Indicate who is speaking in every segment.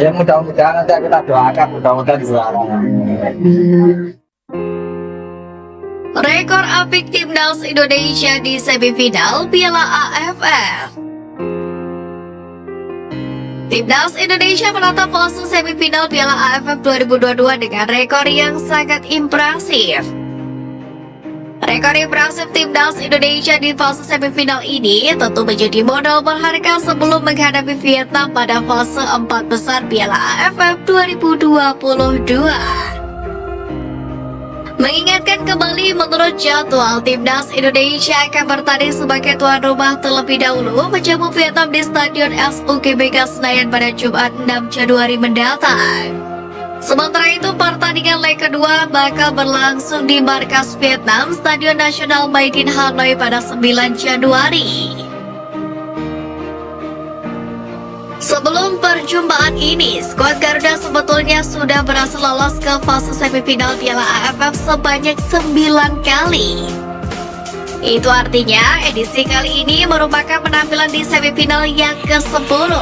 Speaker 1: Ya mudah-mudahan nanti kita doakan mudah-mudahan juara.
Speaker 2: Rekor apik Timnas Indonesia di semifinal Piala AFF. Timnas Indonesia menatap fase semifinal Piala AFF 2022 dengan rekor yang sangat impresif. Rekor impresif Timnas Indonesia di fase semifinal ini tentu menjadi modal berharga sebelum menghadapi Vietnam pada fase 4 besar Piala AFF 2022. Mengingatkan kembali, menurut jadwal, Timnas Indonesia akan bertanding sebagai tuan rumah terlebih dahulu menjamu Vietnam di Stadion SUGBK Senayan pada Jumat 6 Januari mendatang. Sementara itu, pertandingan leg kedua bakal berlangsung di markas Vietnam, Stadion Nasional Maidin Hanoi pada 9 Januari. Sebelum perjumpaan ini, skuad Garuda sebetulnya sudah berhasil lolos ke fase semifinal Piala AFF sebanyak 9 kali. Itu artinya edisi kali ini merupakan penampilan di semifinal yang ke-10.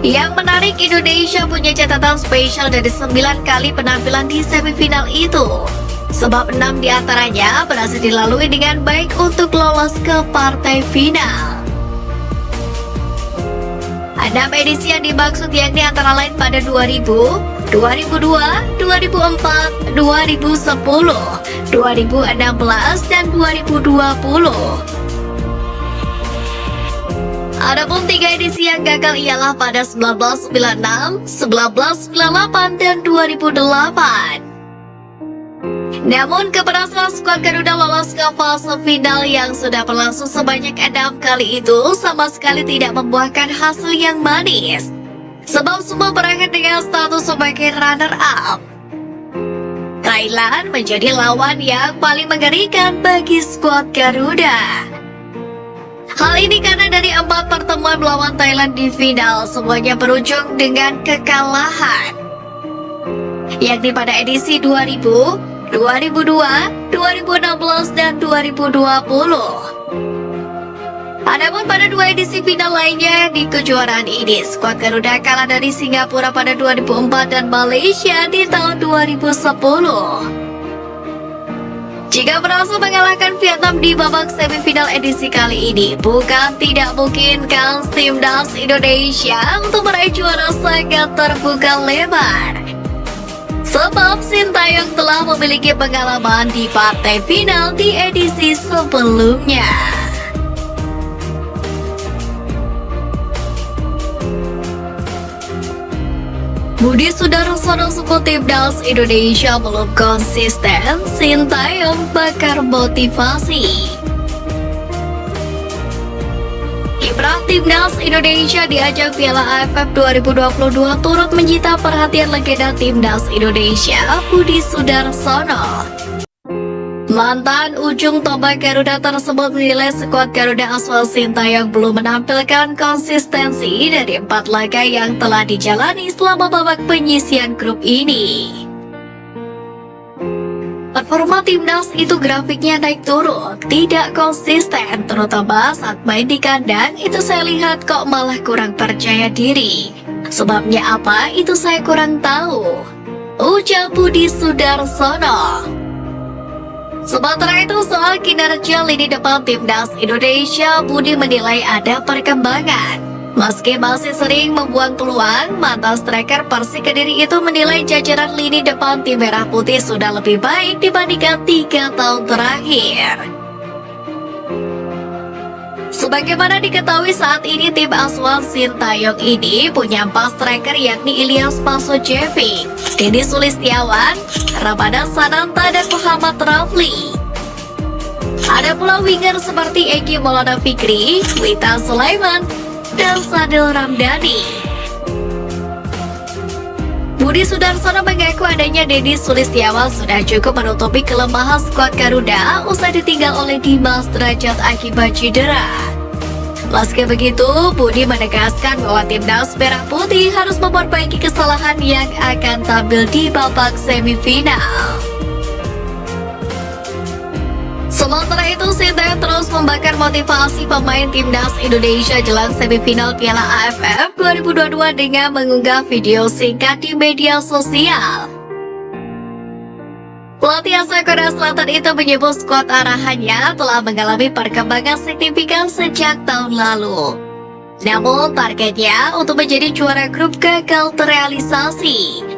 Speaker 2: Yang menarik, Indonesia punya catatan spesial dari 9 kali penampilan di semifinal itu. Sebab 6 diantaranya berhasil dilalui dengan baik untuk lolos ke partai final. 6 edisi yang dimaksud yakni antara lain pada 2000, 2002, 2004, 2010, 2016, dan 2020. Adapun 3 edisi yang gagal ialah pada 1996, 1998, dan 2008. Namun keberhasilan skuad Garuda lolos ke fase final yang sudah berlangsung sebanyak 6 kali itu sama sekali tidak membuahkan hasil yang manis. Sebab semua berakhir dengan status sebagai runner-up. Thailand menjadi lawan yang paling mengerikan bagi skuad Garuda. Hal ini karena dari 4 pertemuan melawan Thailand di final, semuanya berujung dengan kekalahan. Yakni pada edisi 2000, 2002, 2016, dan 2020. Adapun pada 2 edisi final lainnya di kejuaraan ini, skuad Garuda kalah dari Singapura pada 2004 dan Malaysia di tahun 2010. Jika berhasil mengalahkan Vietnam di babak semifinal edisi kali ini, bukan tidak mungkin kans Timnas Indonesia untuk meraih juara sangat terbuka lebar. Sebab Sintayong telah memiliki pengalaman di partai final di edisi sebelumnya. Budi Sudarsono sebut Timnas Indonesia belum konsisten, Sintayong bakar motivasi. Kiprah Timnas Indonesia di ajang Piala AFF 2022 turut menyita perhatian legenda Timnas Indonesia, Budi Sudarsono. Mantan ujung tombak Garuda tersebut menilai skuad Garuda asal Sintayong belum menampilkan konsistensi dari 4 laga yang telah dijalani selama babak penyisian grup ini. Performa Timnas itu grafiknya naik turun, tidak konsisten, terutama saat main di kandang. Itu saya lihat kok malah kurang percaya diri. Sebabnya apa? Itu saya kurang tahu, ujar Budi Sudarsono. Sementara itu, soal kinerja lini depan Timnas Indonesia, Budi menilai ada perkembangan. Meski masih sering membuang peluang, mantan striker Persik Kediri itu menilai jajaran lini depan tim Merah Putih sudah lebih baik dibandingkan 3 tahun terakhir. Sebagaimana diketahui, saat ini tim asuhan Sintayong ini punya 4 striker yakni Ilyas Pasojevic, Deddy Sulistiawan, Ramadan Sananta, dan Muhammad Rafli. Ada pula winger seperti Egy Maulana Fikri, Witan Sulaiman, dan Sadil Ramdhani. Budi Sudarsono mengaku adanya Deddy Sulistiawan sudah cukup menutupi kelemahan skuad Garuda usai ditinggal oleh Dimas Derajat akibat cedera. Meski begitu, Budi menegaskan bahwa Timnas Merah Putih harus memperbaiki kesalahan yang akan tampil di babak semifinal. Sementara itu, Sintayong terus membakar motivasi pemain timnas Indonesia jelang semifinal Piala AFF 2022 dengan mengunggah video singkat di media sosial. Pelatih asal Korea Selatan itu menyebut skuad arahannya telah mengalami perkembangan signifikan sejak tahun lalu. Namun targetnya untuk menjadi juara grup gagal terrealisasi.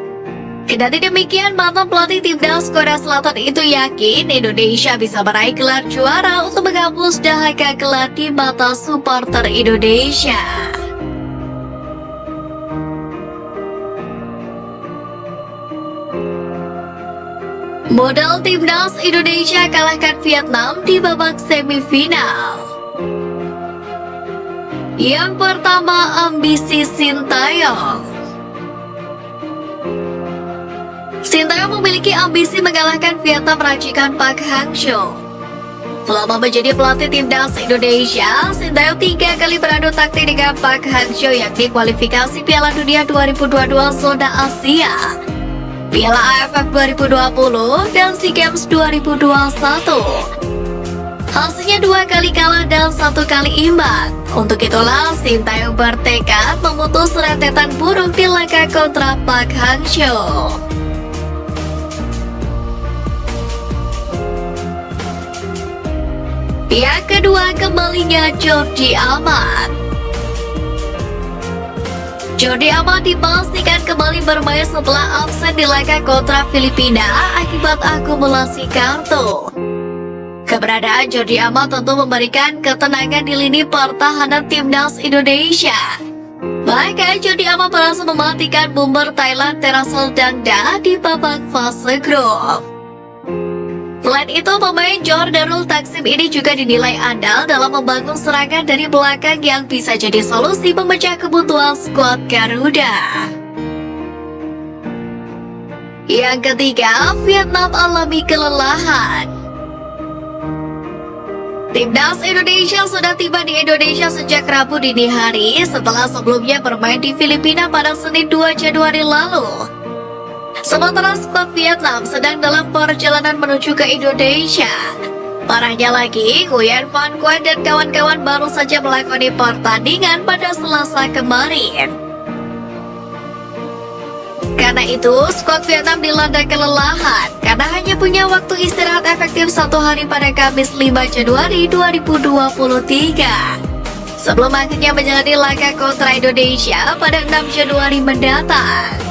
Speaker 2: Kendati demikian, mantan pelatih timnas Korea Selatan itu yakin Indonesia bisa meraih gelar juara untuk menghapus dahaga gelar di mata supporter Indonesia. Modal timnas Indonesia kalahkan Vietnam di babak semifinal. Yang pertama, ambisi Sintayong. Sintayong memiliki ambisi mengalahkan Vietnam racikan Park Hang-seo. Selama menjadi pelatih timnas Indonesia, Sintayong 3 kali beradu taktik dengan Park Hang-seo, yakni kualifikasi Piala Dunia 2022 zona Asia, Piala AFF 2020, dan SEA Games 2021. Hasilnya 2 kali kalah dan 1 kali imbang. Untuk itulah Sintayong bertekad memutus rentetan buruk di laga kontra Park Hang-seo. Yang kedua, kembalinya Jordi Amat. Jordi Amat dipastikan kembali bermain setelah absen di laga kontra Filipina akibat akumulasi kartu. Keberadaan Jordi Amat tentu memberikan ketenangan di lini pertahanan timnas Indonesia. Bahkan Jordi Amat berhasil mematikan bomber Thailand Terasul Dangda di babak fase grup. Selain itu, pemain Johor Darul Taksim ini juga dinilai andal dalam membangun serangan dari belakang yang bisa jadi solusi pemecah kebutuhan skuad Garuda. Yang ketiga, Vietnam alami kelelahan. Timnas Indonesia sudah tiba di Indonesia sejak Rabu dini hari setelah sebelumnya bermain di Filipina pada Senin 2 Januari lalu. Sementara skuad Vietnam sedang dalam perjalanan menuju ke Indonesia. Parahnya lagi, Nguyen Van Quan dan kawan-kawan baru saja melakoni pertandingan pada Selasa kemarin. Karena itu, skuad Vietnam dilanda kelelahan karena hanya punya waktu istirahat efektif 1 hari pada Kamis 5 Januari 2023. Sebelum akhirnya menjalani laga kontra Indonesia pada 6 Januari mendatang.